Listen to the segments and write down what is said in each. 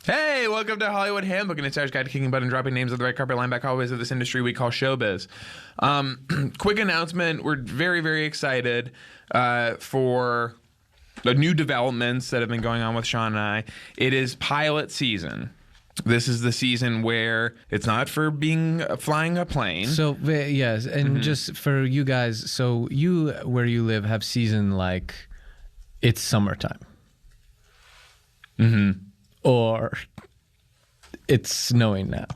Hey, welcome to Hollywood Handbook, an insider's guide to kicking butt and dropping names of the red carpet line back hallways of this industry we call showbiz. Quick announcement, we're very, very excited for the new developments that have been going on with Sean and I. It is pilot season. This is the season where it's not for flying a plane. So, yes, and just for you guys, so you, where you live, have season like it's summertime. Or it's snowing now.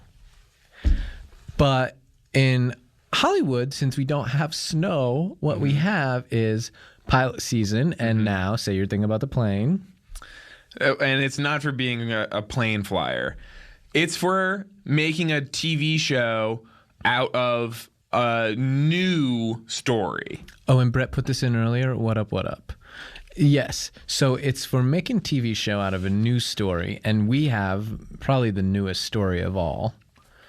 But in Hollywood, since we don't have snow, what we have is pilot season, and now, say you're thinking about the plane. And it's not for being a plane flyer. It's for making a TV show out of a new story. Oh, and Brett put this in earlier. What up, what up? Yes. So it's for making TV show out of a new story, and we have probably the newest story of all.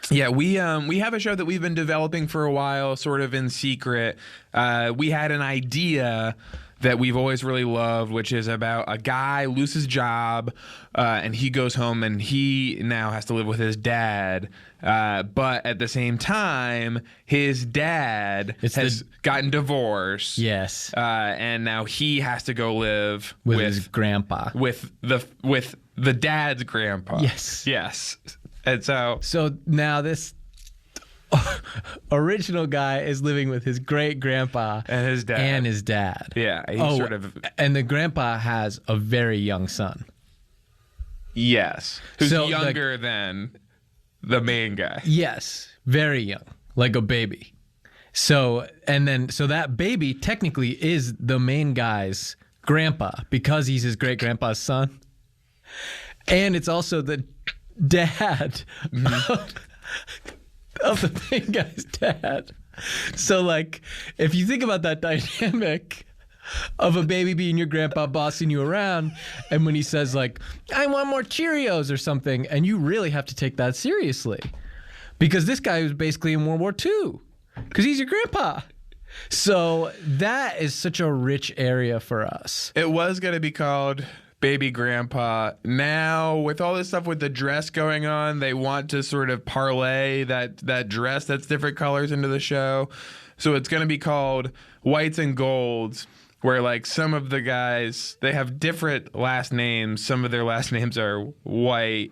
Yeah, we have a show that we've been developing for a while, sort of in secret. We had an idea that we've always really loved, which is about a guy loses his job, and he goes home and he now has to live with his dad. But at the same time, his dad has gotten divorced. Yes. And now he has to go live with his grandpa. With the dad's grandpa. Yes. Yes. And so now this original guy is living with his great grandpa and his dad. Yeah, and the grandpa has a very young son. Yes, who's younger than the main guy. Yes, very young, like a baby. So that baby technically is the main guy's grandpa because he's his great grandpa's son, and it's also the dad. Of the main guy's dad. So, like, if you think about that dynamic of a baby being your grandpa bossing you around, and when he says, like, I want more Cheerios or something, and you really have to take that seriously. Because this guy was basically in World War II, because he's your grandpa. So that is such a rich area for us. It was going to be called Baby Grandpa. Now, with all this stuff with the dress going on, they want to sort of parlay that dress that's different colors into the show. So it's going to be called Whites and Golds, where like some of the guys, they have different last names. Some of their last names are white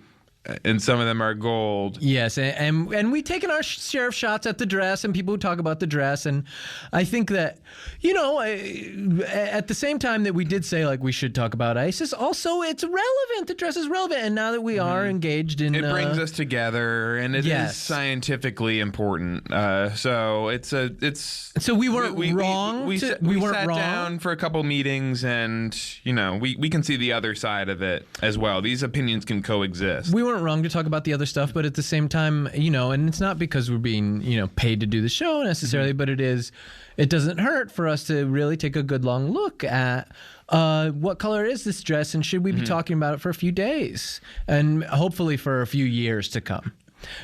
and some of them are gold. Yes, and we've taken our share of shots at the dress and people who talk about the dress. And I think that, at the same time that we did say, like, we should talk about ISIS, also it's relevant. The dress is relevant. And now that we are engaged in... It brings us together, and it is scientifically important. So So we weren't wrong. We sat down for a couple meetings, and, we can see the other side of it as well. These opinions can coexist. We weren't wrong to talk about the other stuff, but at the same time, and it's not because we're being, paid to do the show necessarily, but it doesn't hurt for us to really take a good long look at what color is this dress, and should we be talking about it for a few days and hopefully for a few years to come,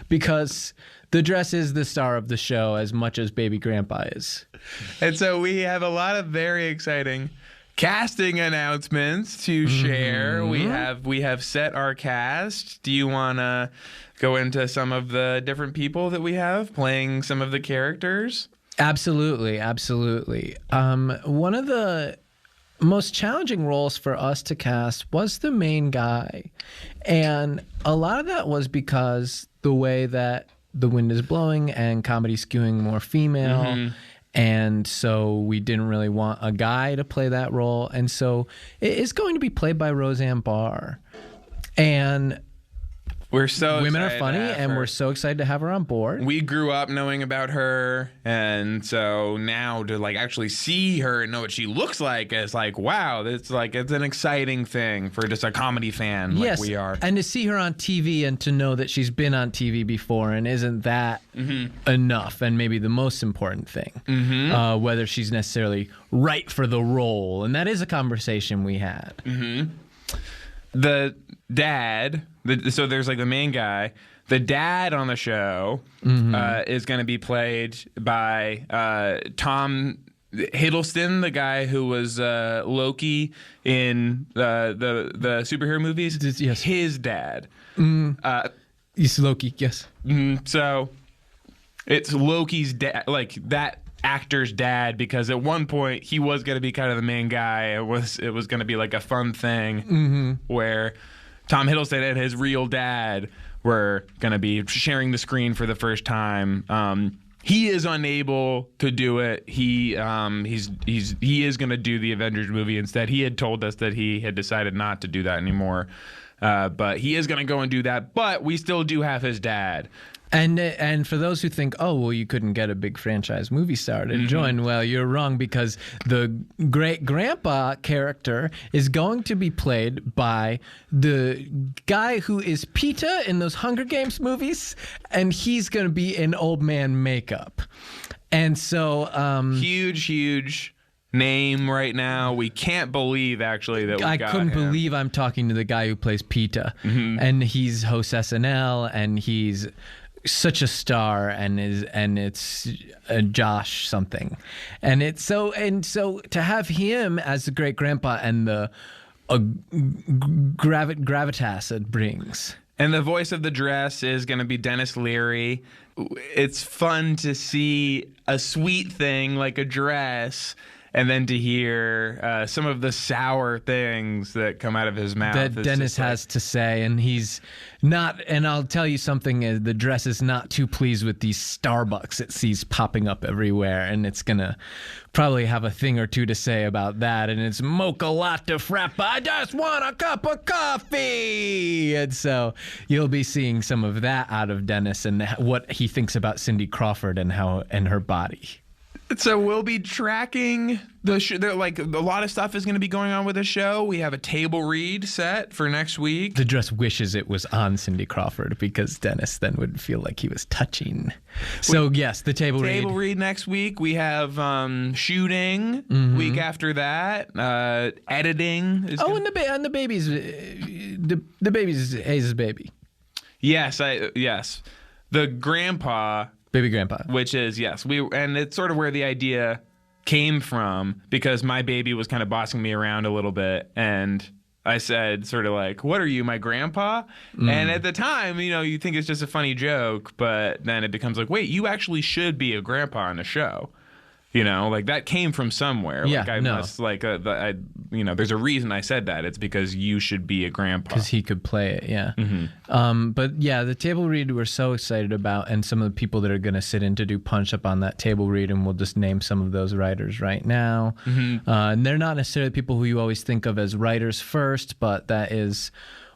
because the dress is the star of the show as much as Baby Grandpa is. And so we have a lot of very exciting casting announcements to share. We have set our cast. Do you want to go into some of the different people that we have playing some of the characters? Absolutely. One of the most challenging roles for us to cast was the main guy. And a lot of that was because the way that the wind is blowing and comedy skewing more female. And so we didn't really want a guy to play that role. And so it is going to be played by Roseanne Barr. And we're so women are funny, and we're so excited to have her on board. We grew up knowing about her, and so now to like actually see her and know what she looks like is like, wow, it's an exciting thing for just a comedy fan like we are. And to see her on TV and to know that she's been on TV before, and isn't that enough, and maybe the most important thing, whether she's necessarily right for the role. And that is a conversation we had. The dad, so there's like the main guy. The dad on the show is going to be played by Tom Hiddleston, the guy who was Loki in the superhero movies, Yes. his dad. He's Loki, yes. So it's Loki's dad, like that actor's dad, because at one point he was going to be kind of the main guy. It was going to be like a fun thing where Tom Hiddleston and his real dad were going to be sharing the screen for the first time. He is unable to do it. He is going to do the Avengers movie instead. He had told us that he had decided not to do that anymore. But he is going to go and do that. But we still do have his dad. And for those who think, oh, well, you couldn't get a big franchise movie star to join, well, you're wrong, because the great grandpa character is going to be played by the guy who is Peeta in those Hunger Games movies, and he's going to be in old man makeup. And so huge name right now. We can't believe actually that I couldn't believe I'm talking to the guy who plays Peeta, and he's host SNL, and he's such a star, and it's Josh something, and so to have him as the great grandpa and the gravitas it brings. And the voice of the dress is going to be Dennis Leary. It's fun to see a sweet thing like a dress, and then to hear some of the sour things that come out of his mouth. That Dennis has to say, and he's not, and I'll tell you something, the dress is not too pleased with these Starbucks it sees popping up everywhere, and it's going to probably have a thing or two to say about that, and it's mocha latte frappa, I just want a cup of coffee! And so you'll be seeing some of that out of Dennis and what he thinks about Cindy Crawford and her body. So we'll be tracking the show. Like a lot of stuff is going to be going on with the show. We have a table read set for next week. The dress wishes it was on Cindy Crawford, because Dennis then would feel like he was touching. So yes, the table read. Table read next week. We have shooting week after that. Editing. And the baby's the baby's Hayes' baby. Yes, yes. The grandpa. Baby grandpa. Which is, yes, and it's sort of where the idea came from, because my baby was kind of bossing me around a little bit, and I said sort of like, what are you, my grandpa? And at the time, you think it's just a funny joke, but then it becomes like, wait, you actually should be a grandpa on the show. Like that came from somewhere. Yeah, there's a reason I said that. It's because you should be a grandpa. Because he could play it, yeah. But yeah, the table read we're so excited about, and some of the people that are going to sit in to do punch up on that table read, and we'll just name some of those writers right now. And they're not necessarily people who you always think of as writers first, but that is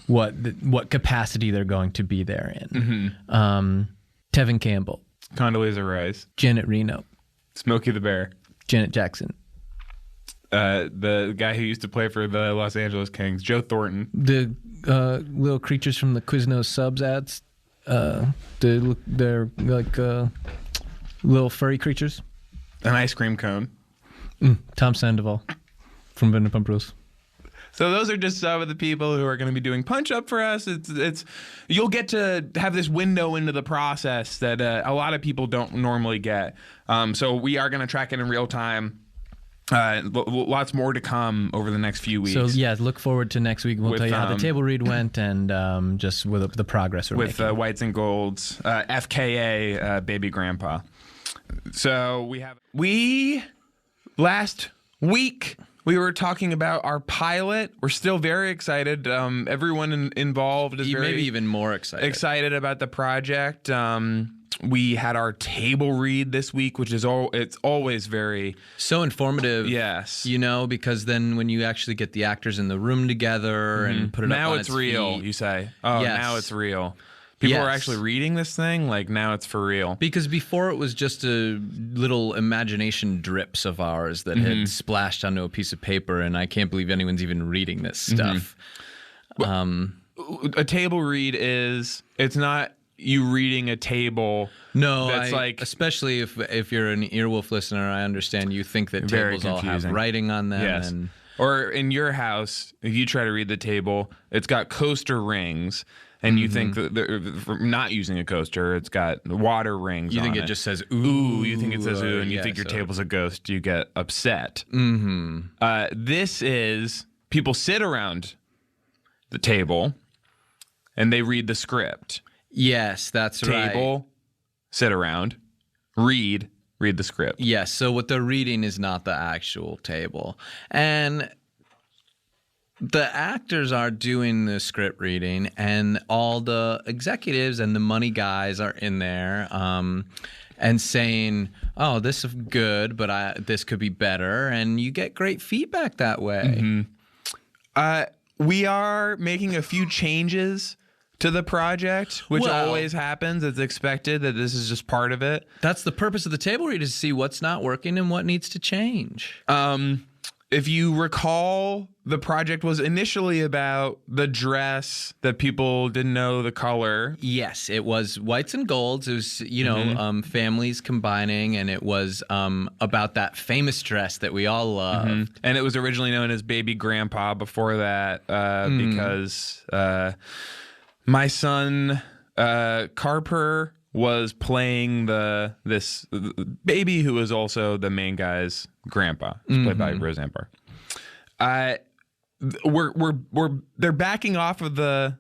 what capacity they're going to be there in. Tevin Campbell. Condoleezza Rice. Janet Reno. Smokey the Bear. Janet Jackson. The guy who used to play for the Los Angeles Kings, Joe Thornton. The little creatures from the Quiznos subs ads. They're like little furry creatures. An ice cream cone. Tom Sandoval from Vanderpump Rules. So those are just some of the people who are going to be doing punch up for us. It's you'll get to have this window into the process that a lot of people don't normally get. So we are going to track it in real time. Lots more to come over the next few weeks. So yeah, look forward to next week. We'll tell you how the table read went, and just with the progress we're making. With Whites and Golds, FKA Baby Grandpa. So last week we were talking about our pilot. We're still very excited. Everyone involved is maybe even more excited about the project. We had our table read this week, which is it's always very so informative. Yes, because then when you actually get the actors in the room together and put it now up on it's real. feet, you say, oh, yes. Now it's real. People are actually reading this thing. Like now it's for real. Because before it was just a little imagination drips of ours that had splashed onto a piece of paper, and I can't believe anyone's even reading this stuff. A table read it's not you reading a table. No, that's especially if you're an Earwolf listener, I understand you think that very tables all have writing on them. Yes. And Or in your house, if you try to read the table, it's got coaster rings. And you think that from not using a coaster, it's got water rings. You think on it just says ooh. Ooh, you think it says ooh, and you yeah, think your so- table's a ghost. You get upset. This is people sit around the table and they read the script. Yes, that's right. Table, sit around, read the script. Yes, so what they're reading is not the actual table. And the actors are doing the script reading, and all the executives and the money guys are in there and saying, oh, this is good, but this could be better. And you get great feedback that way. We are making a few changes to the project, which always happens. It's expected that this is just part of it. That's the purpose of the table read, is to see what's not working and what needs to change. If you recall, the project was initially about the dress that people didn't know the color. Yes, it was whites and golds. It was, families combining, and it was about that famous dress that we all love. And it was originally known as Baby Grandpa before that because my son, Carper, was playing this baby who was also the main guy's grandpa. It's played by Roseanne Barr. They're backing off of the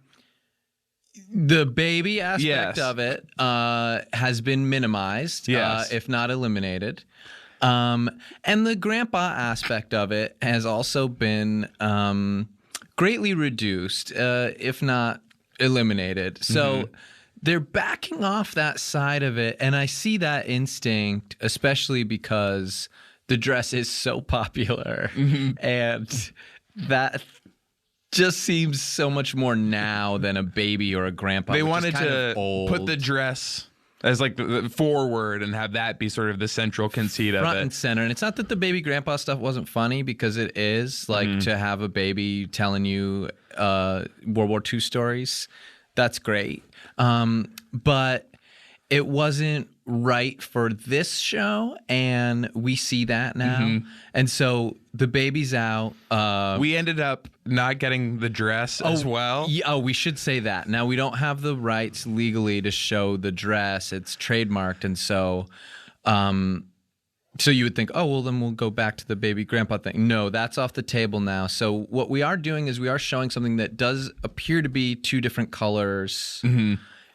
baby aspect of it has been minimized, if not eliminated. And the grandpa aspect of it has also been greatly reduced, if not eliminated. So they're backing off that side of it, and I see that instinct, especially because the dress is so popular, and that just seems so much more now than a baby or a grandpa. They which is wanted kind to of old. put the dress as like the forward and have that be sort of the central conceit of front it. and center. And it's not that the baby grandpa stuff wasn't funny, because it is, like, to have a baby telling you World War II stories. That's great. But it wasn't right for this show, and we see that now. And so the baby's out. We ended up not getting the dress as well. We should say that. Now, we don't have the rights legally to show the dress. It's trademarked, and so you would think, oh, well, then we'll go back to the baby grandpa thing. No, that's off the table now. So what we are doing is we are showing something that does appear to be two different colors.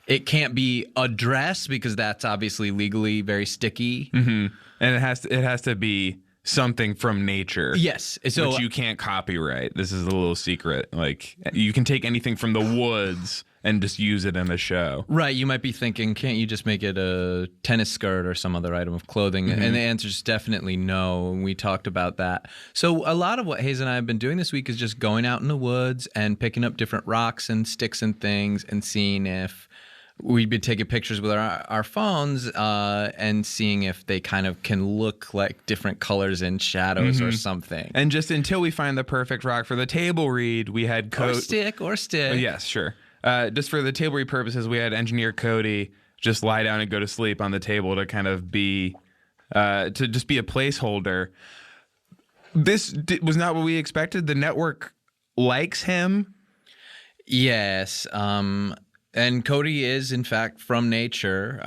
It can't be a dress, because that's obviously legally very sticky. And it has to be something from nature. Yes. So, which you can't copyright. This is a little secret. Like, you can take anything from the woods and just use it in a show. Right. You might be thinking, can't you just make it a tennis skirt or some other item of clothing? And the answer is definitely no. And we talked about that. So a lot of what Hayes and I have been doing this week is just going out in the woods and picking up different rocks and sticks and things and seeing if we'd be taking pictures with our phones and seeing if they kind of can look like different colors and shadows or something. And just until we find the perfect rock for the table read, we had Or stick. Yes, sure. Just for the table read purposes, we had engineer Cody just lie down and go to sleep on the table to kind of be, to just be a placeholder. This was not what we expected. The network likes him. Yes. And Cody is, in fact, from nature.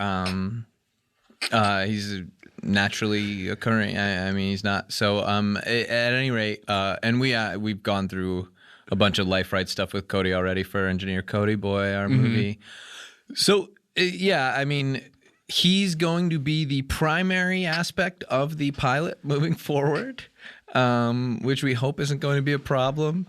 He's naturally occurring. I mean, he's not. So at any rate, and we've gone through a bunch of Life Right stuff with Cody already for Engineer Codyboy, our movie. So, yeah, I mean, he's going to be the primary aspect of the pilot moving forward, which we hope isn't going to be a problem.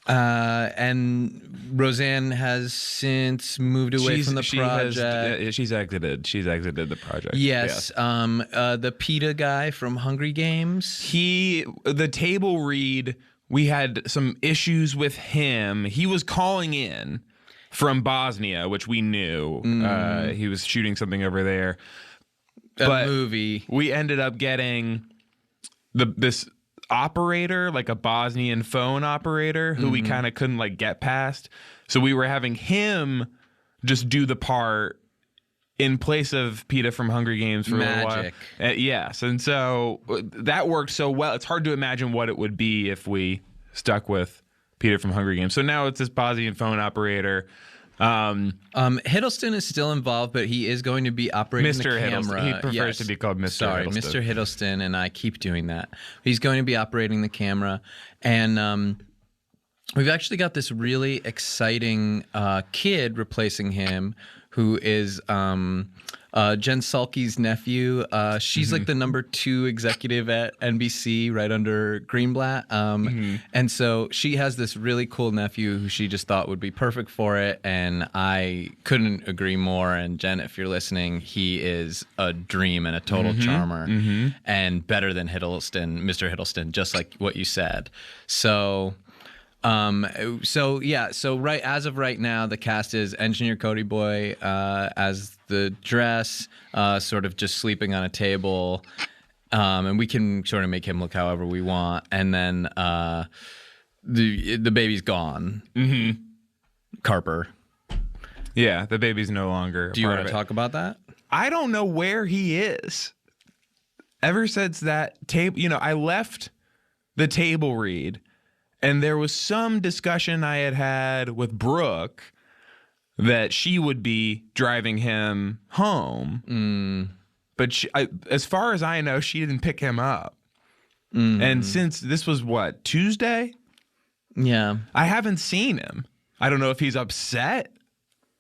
And Roseanne has since moved away from the project. She's exited the project. Yes. The PETA guy from Hungry Games. The table read, we had some issues with him. He was calling in from Bosnia, which we knew. He was shooting something over there. A movie. We ended up getting this operator, like a Bosnian phone operator, who we kind of couldn't get past. So we were having him just do the part in place of PETA from Hunger Games for Magic. a while. Yes, and so that worked so well. It's hard to imagine what it would be if we stuck with PETA from Hunger Games. So now it's this Bosnian phone operator. Hiddleston is still involved, but he is going to be operating Mr. the camera. Hiddleston. He prefers to be called Mr. Sorry, Hiddleston. Mr. Hiddleston, and I keep doing that. He's going to be operating the camera, and we've actually got this really exciting kid replacing him, who is Jen Salke's nephew. She's like the number 2 executive at NBC, right under Greenblatt. And so she has this really cool nephew who she just thought would be perfect for it. And I couldn't agree more. And Jen, if you're listening, he is a dream and a total charmer and better than Hiddleston, Mr. Hiddleston, just like what you said. So right as of right now, the cast is Engineer Codyboy as the dress, sort of just sleeping on a table, and we can sort of make him look however we want. And then the baby's gone. Carper. Yeah, the baby's no longer. Do you want to talk about that? I don't know where he is. Ever since that table, I left the table read. And there was some discussion I had with Brooke that she would be driving him home. But as far as I know, she didn't pick him up. And since this was, Tuesday? Yeah. I haven't seen him. I don't know if he's upset.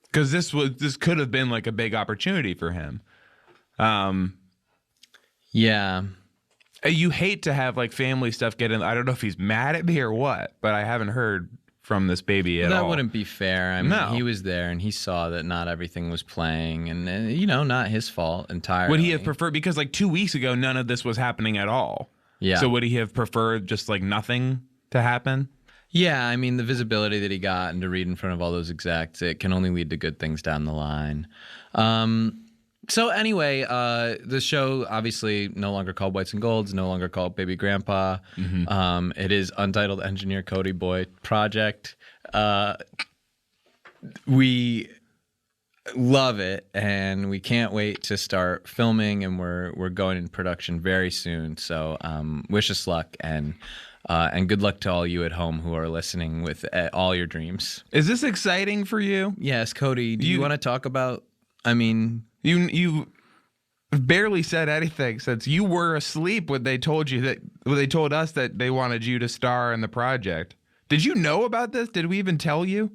Because this could have been like a big opportunity for him. Yeah. You hate to have like family stuff get in. I don't know if he's mad at me or what, but I haven't heard from this baby at all. That wouldn't be fair. I mean, he was there and he saw that not everything was playing, and not his fault entirely. Would he have preferred, because like 2 weeks ago, none of this was happening at all. Yeah. So would he have preferred just like nothing to happen? Yeah, I mean, the visibility that he got and to read in front of all those execs, it can only lead to good things down the line. So anyway, the show obviously no longer called Whites and Golds, no longer called Baby Grandpa. It is Untitled Engineer Codyboy Project. We love it, and we can't wait to start filming, and we're going into production very soon. So wish us luck, and good luck to all you at home who are listening with all your dreams. Is this exciting for you? Yes, Cody. Do you want to talk about? I mean. You barely said anything since you were asleep when they told us that they wanted you to star in the project. Did you know about this? Did we even tell you?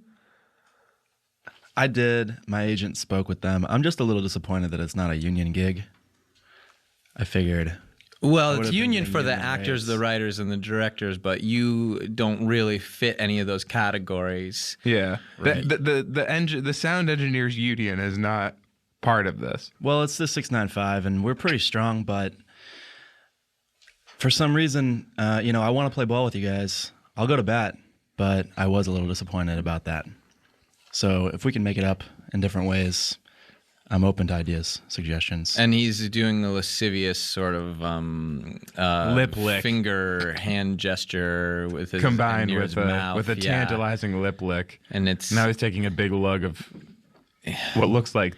I did. My agent spoke with them. I'm just a little disappointed that it's not a union gig. I figured. Well, it's union for the actors, the writers, and the directors, but you don't really fit any of those categories. Yeah. Right. The sound engineers union is not part of this. Well, it's the 695, and we're pretty strong, but for some reason, I want to play ball with you guys. I'll go to bat, but I was a little disappointed about that. So if we can make it up in different ways, I'm open to ideas, suggestions. And he's doing a lascivious sort of lip lick, finger hand gesture with his combined with his a mouth. with a tantalizing lip lick. And now he's taking a big lug of what looks like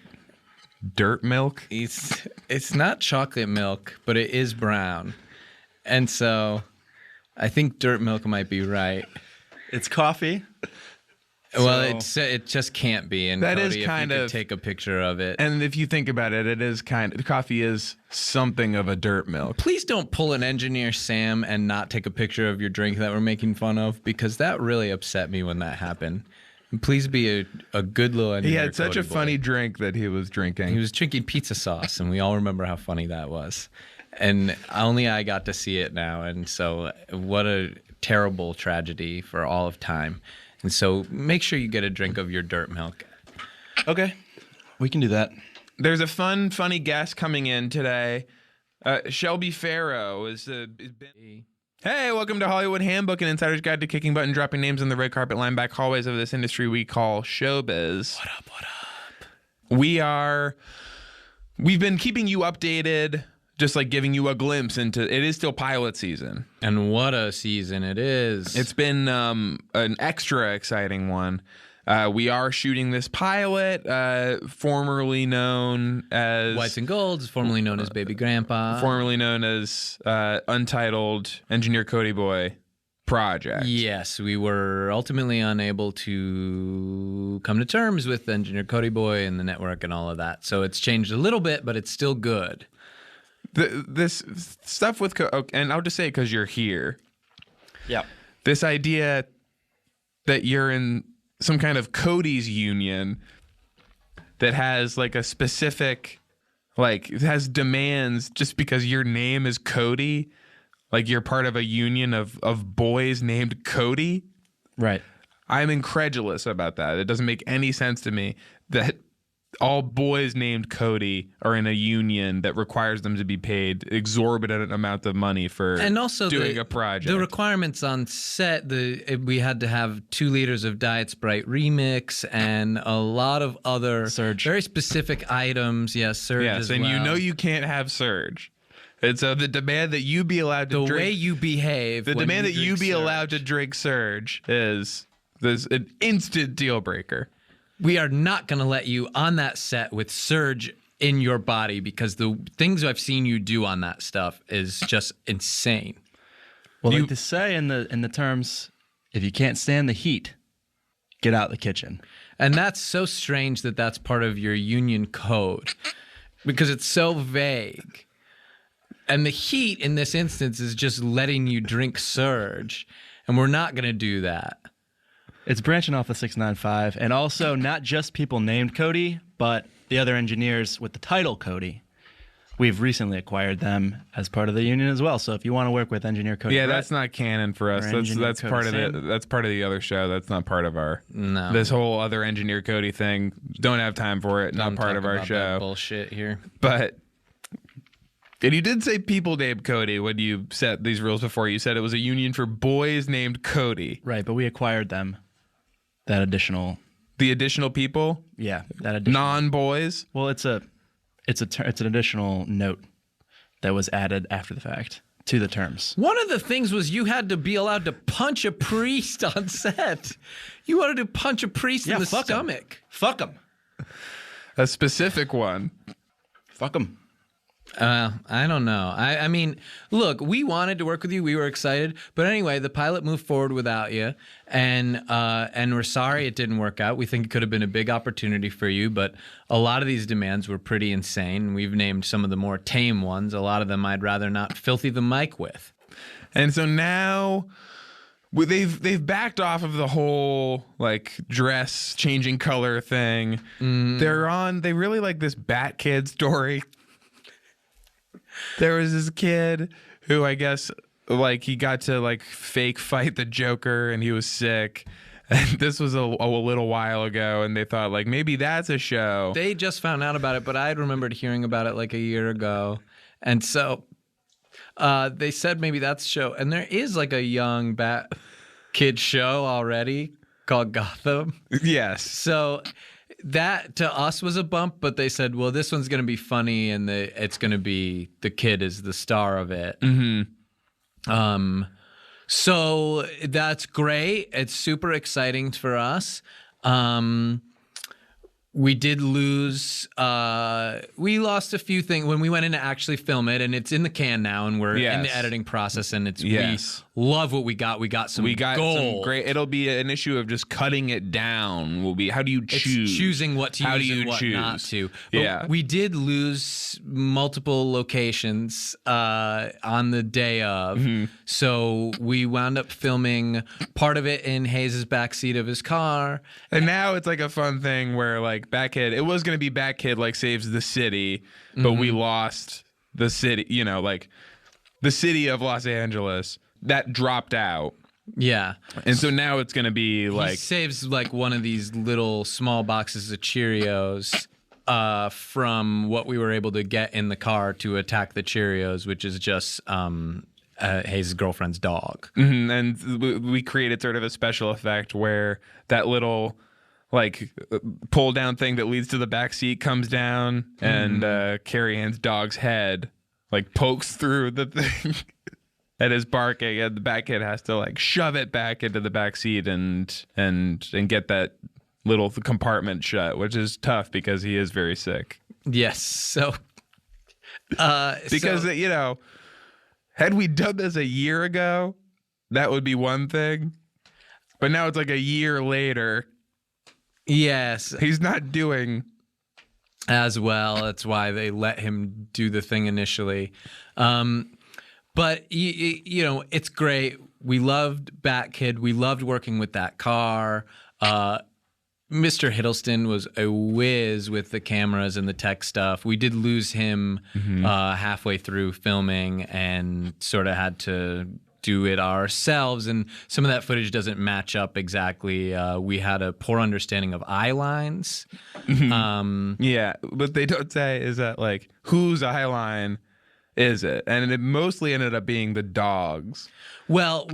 dirt milk. It's not chocolate milk, but it is brown, and so I think dirt milk might be right. It's coffee. Well, it just can't be. And that Cody, is kind of, take a picture of it. And if you think about it, it is coffee is something of a dirt milk. Please don't pull an Engineer Sam and not take a picture of your drink that we're making fun of, because that really upset me when that happened. And please be a good little engineer. He had such a funny drink that he was drinking. He was drinking pizza sauce, and we all remember how funny that was. And only I got to see it now, and so what a terrible tragedy for all of time. And so make sure you get a drink of your dirt milk. Okay, we can do that. There's a funny guest coming in today. Shelby Farrow is Hey, welcome to Hollywood Handbook, an insider's guide to kicking butt and dropping names in the red carpet line-back hallways of this industry we call showbiz. What up? We've been keeping you updated, just like giving you a glimpse into, it is still pilot season. And what a season it is. It's been an extra exciting one. We are shooting this pilot, formerly known as Whites and Golds, formerly known as Baby Grandpa. Formerly known as Untitled Engineer Codyboy Project. Yes, we were ultimately unable to come to terms with Engineer Codyboy and the network and all of that. So it's changed a little bit, but it's still good. This stuff with, and I'll just say it because you're here. Yeah. This idea that you're in some kind of Cody's union that has like a specific, like it has demands just because your name is Cody, like you're part of a union of boys named Cody. Right. I'm incredulous about that. It doesn't make any sense to me that all boys named Cody are in a union that requires them to be paid exorbitant amount of money for and also doing a project. The requirements on set, we had to have 2 liters of Diet Sprite remix and a lot of other Surge. very specific items. Yes, Surge as and well. you know you can't have Surge. And so the demand that you be allowed to the drink... way you behave. The when demand that you be Surge. allowed to drink Surge is an instant deal breaker. We are not going to let you on that set with Surge in your body because the things I've seen you do on that stuff is just insane. Well, like to say in the terms, if you can't stand the heat, get out the kitchen. And that's so strange that that's part of your union code because it's so vague. And the heat in this instance is just letting you drink Surge, and we're not going to do that. It's branching off the 695, and also not just people named Cody, but the other engineers with the title Cody. We've recently acquired them as part of the union as well. So if you want to work with Engineer Cody, Yeah, Brett, that's not canon for us. or Engineer That's Cody part of Sam. that's part of the other show. That's not part of our No. This whole other Engineer Cody thing. Don't have time for it. Not Don't part talk of our about show. that bullshit here. But and you did say people named Cody when you set these rules before. You said it was a union for boys named Cody. Right, but we acquired them. That additional, The additional people, that additional. non-boys. Well, it's an additional note that was added after the fact to the terms. One of the things was you had to be allowed to punch a priest on set. You wanted to punch a priest in the fuck 'em. stomach. Fuck them. A specific one. Fuck them. I don't know. I mean, look, we wanted to work with you. We were excited. But anyway, the pilot moved forward without you. And we're sorry it didn't work out. We think it could have been a big opportunity for you. But a lot of these demands were pretty insane. We've named some of the more tame ones. A lot of them I'd rather not filthy the mic with. And so now they've backed off of the whole like dress changing color thing. They really like this Batkid story. There was this kid who I guess like he got to like fake fight the Joker and he was sick. And this was a little while ago, and they thought like maybe that's a show. They just found out about it, but I had remembered hearing about it like a year ago. And so they said maybe that's a show. And there is like a young kid show already called Gotham. Yes. So that to us was a bump, but they said, well, this one's going to be funny and it's going to be the kid is the star of it. Mm-hmm. So that's great. It's super exciting for us. We did lose. We lost a few things when we went in to actually film it, and it's in the can now, and we're in the editing process, and it's we love what we got. We got some gold. Some great. It'll be an issue of just cutting it down. Will be how do you choose? It's choosing what to use and what not to. But we did lose multiple locations on the day of, so we wound up filming part of it in Hayes' backseat of his car, and now it's like a fun thing where like Batkid. It was going to be Batkid like saves the city, but we lost the city. You know, like the city of Los Angeles that dropped out. Yeah. And so now it's going to be like he saves like one of these little small boxes of Cheerios from what we were able to get in the car to attack the Cheerios, which is just Hayes' girlfriend's dog. Mm-hmm. And we created sort of a special effect where that little like pull down thing that leads to the back seat comes down and Carrie Ann's dog's head like pokes through the thing and is barking, and the Batkid has to like shove it back into the back seat and get that little compartment shut, which is tough because he is very sick. Yes. So, because you know, had we done this a year ago, that would be one thing. But now it's like a year later. Yes. He's not doing as well. That's why they let him do the thing initially. But, you know, it's great. We loved Batkid. We loved working with that car. Mr. Hiddleston was a whiz with the cameras and the tech stuff. We did lose him halfway through filming and sort of had to do it ourselves. And some of that footage doesn't match up exactly. We had a poor understanding of eye lines. Yeah, what they don't say is that, like, whose eye line is it? And it mostly ended up being the dog's. Well,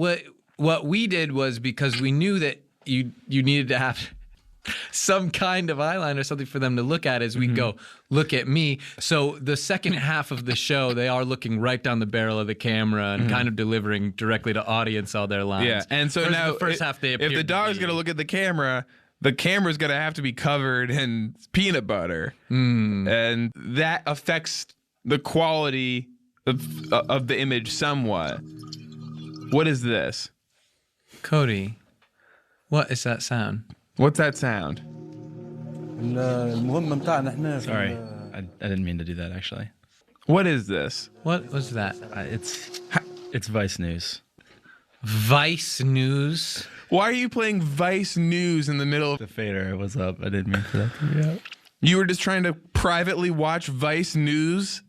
what we did was, because we knew that you needed to have some kind of eyeline or something for them to look at, is we'd go, look at me. So the second half of the show, they are looking right down the barrel of the camera and kind of delivering directly to audience all their lines. Yeah, and so now the first half they if the dog's going to look at the camera's going to have to be covered in peanut butter. And that affects the quality of the image somewhat. What is this? Cody, what is that sound? What's that sound? Sorry, I didn't mean to do that, actually. What is this? What was that? It's Vice News. Vice News? Why are you playing Vice News in the middle of The fader was up. I didn't mean for that to be out. You were just trying to privately watch Vice News?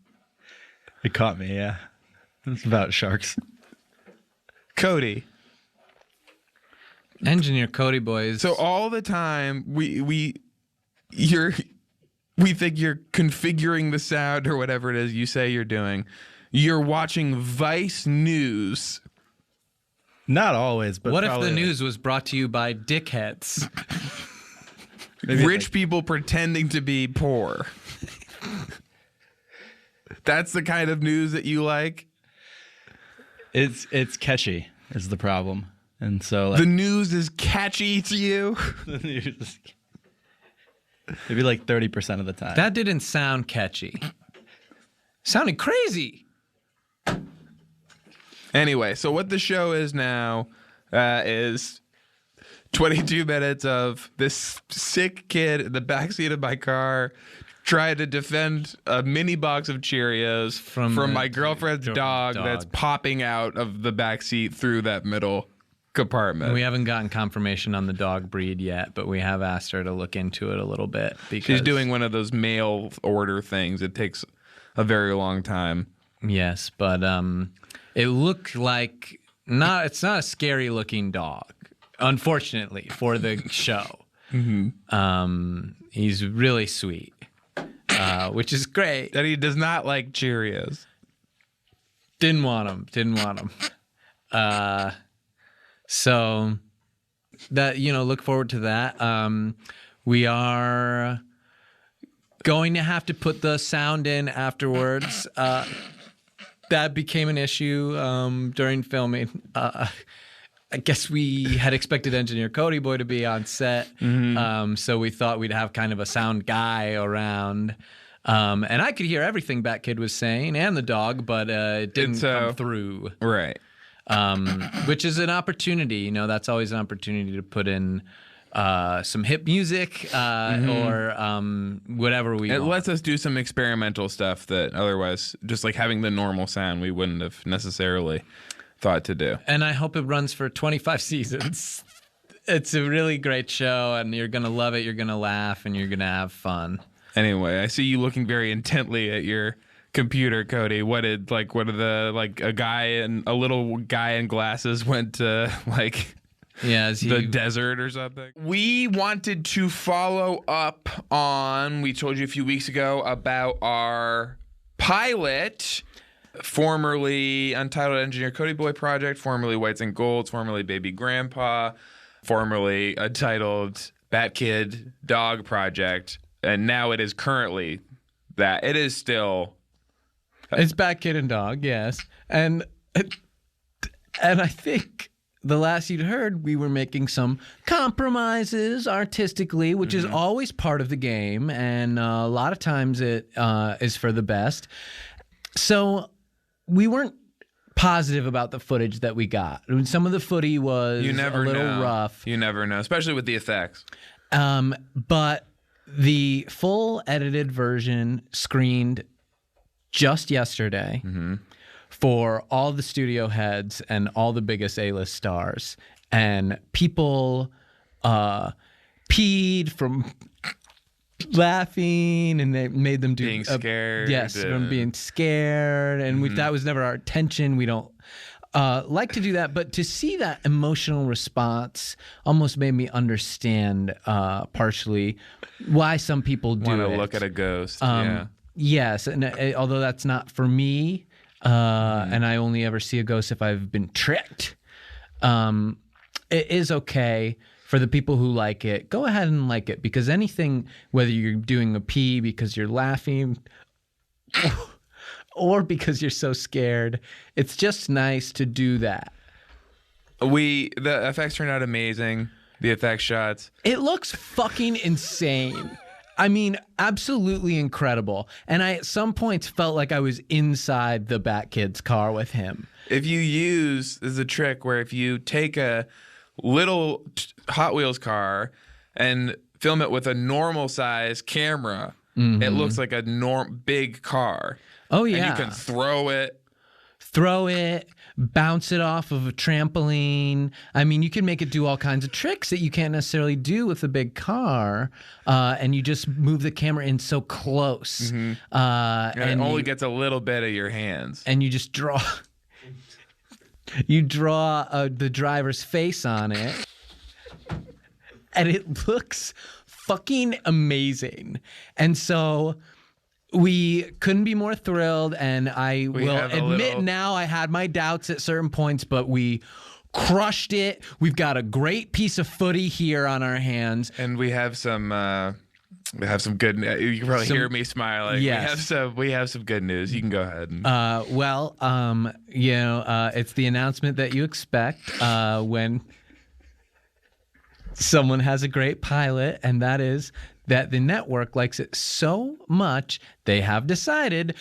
It caught me, yeah. It's about sharks. Cody. Engineer Codyboy. So all the time we think you're configuring the sound or whatever it is you say you're doing. You're watching Vice News. Not always, but what if the news was brought to you by dickheads? Rich people pretending to be poor. That's the kind of news that you like? It's catchy is the problem. And so, like, the news is catchy to you? The news is, maybe like 30% of the time. That didn't sound catchy. Sounded crazy. Anyway, so what the show is now is 22 minutes of this sick kid in the backseat of my car trying to defend a mini box of Cheerios from my girlfriend's dog that's popping out of the backseat through that middle compartment. We haven't gotten confirmation on the dog breed yet, but we have asked her to look into it a little bit. Because she's doing one of those mail order things. It takes a very long time. Yes, but it looked like it's not a scary looking dog, unfortunately, for the show. He's really sweet, which is great. That he does not like Cheerios. Didn't want him. So that, look forward to that. We are going to have to put the sound in afterwards. That became an issue during filming. I guess we had expected Engineer Codyboy to be on set, so we thought we'd have kind of a sound guy around. And I could hear everything Batkid was saying and the dog, but it didn't come through. Right. Which is an opportunity. That's always an opportunity to put in some hip music or whatever we want. It lets us do some experimental stuff that otherwise, just like having the normal sound, we wouldn't have necessarily thought to do. And I hope it runs for 25 seasons. It's a really great show, and you're going to love it. You're going to laugh, and you're going to have fun. Anyway, I see you looking very intently at your computer, Cody. What did a little guy in glasses went to the desert or something? We wanted to follow up on, we told you a few weeks ago about our pilot, formerly Untitled Engineer Codyboy Project, formerly Whites and Golds, formerly Baby Grandpa, formerly Untitled Batkid Dog Project, and now it is currently that. It is still... It's Batkid and Dog, yes. And I think the last you'd heard, we were making some compromises artistically, which is always part of the game, and a lot of times it is for the best. So we weren't positive about the footage that we got. Some of the footy was a little rough. You never know, especially with the effects. But the full edited version screened just yesterday. For all the studio heads and all the biggest A-list stars. And people peed from laughing, and they made them do... Being scared. Yes, from being scared. And that was never our intention. We don't like to do that. But to see that emotional response almost made me understand partially why some people do Want to look at a ghost. Yes, and although that's not for me... and I only ever see a ghost if I've been tricked. It is okay for the people who like it. Go ahead and like it, because anything, whether you're doing a pee because you're laughing or because you're so scared, it's just nice to do that. The effects turned out amazing. The effect shots. It looks fucking insane. I mean, absolutely incredible. And I, at some points, felt like I was inside the Batkid's car with him. If you use, there's a trick where if you take a little Hot Wheels car and film it with a normal size camera, it looks like a big car. Oh, yeah. And you can throw it, bounce it off of a trampoline. I mean, you can make it do all kinds of tricks that you can't necessarily do with a big car, and you just move the camera in so close. And it only gets a little bit of your hands. And you just draw... You draw the driver's face on it, and it looks fucking amazing. And so... we couldn't be more thrilled, and I will admit now I had my doubts at certain points, but we crushed it. We've got a great piece of footy here on our hands. And we have some good news. You can probably hear me smiling. Yes. We have some good news. You can go ahead. It's the announcement that you expect when someone has a great pilot, and that is that the network likes it so much they have decided,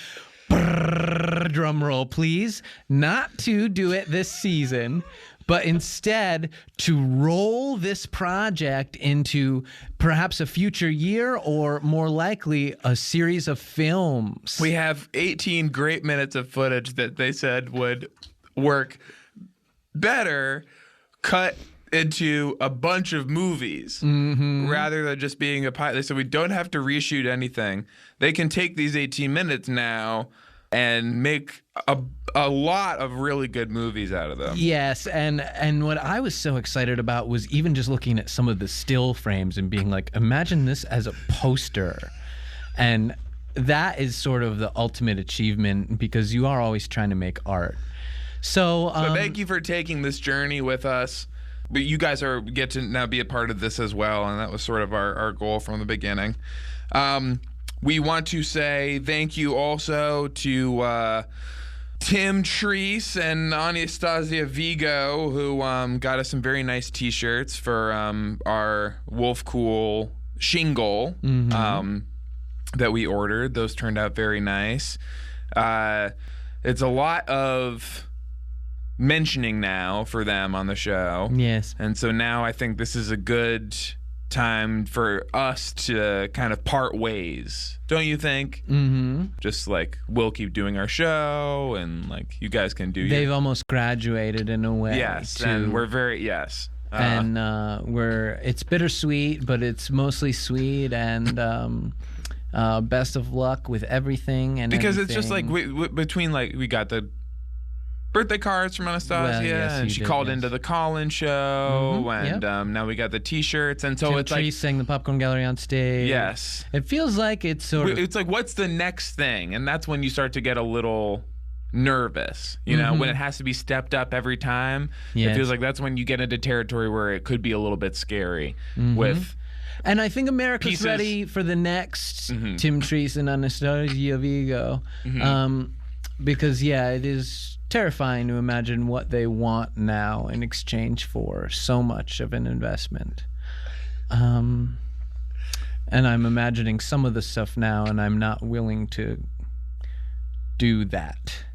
drum roll please, not to do it this season, but instead to roll this project into perhaps a future year, or more likely a series of films. We have 18 great minutes of footage that they said would work better cut into a bunch of movies rather than just being a pilot. So we don't have to reshoot anything. They can take these 18 minutes now and make a lot of really good movies out of them. Yes, and what I was so excited about was even just looking at some of the still frames and being like, imagine this as a poster. And that is sort of the ultimate achievement, because you are always trying to make art. So thank you for taking this journey with us. But you guys get to now be a part of this as well, and that was sort of our goal from the beginning. We want to say thank you also to Tim Treese and Anastasia Vigo, who got us some very nice T-shirts for our Wolf Cool shingle that we ordered. Those turned out very nice. It's a lot of mentioning now for them on the show. Yes. And so now I think this is a good time for us to kind of part ways. Don't you think? Just like we'll keep doing our show, and like you guys can do They've almost graduated in a way. Yes. And we're very and it's bittersweet, but it's mostly sweet, and best of luck with everything and because everything. It's just like between like we got the birthday cards from Anastasia, and she called into the call-in show, and now we got the T-shirts, and so Tim it's Treese like sang the Popcorn Gallery on stage. Yes, it feels like it's it's like what's the next thing, and that's when you start to get a little nervous, you know, when it has to be stepped up every time. It feels like that's when you get into territory where it could be a little bit scary with. And I think America's ready for the next Tim Treese and Anastasia Vigo. because it is terrifying to imagine what they want now in exchange for so much of an investment. And I'm imagining some of the stuff now, and I'm not willing to do that.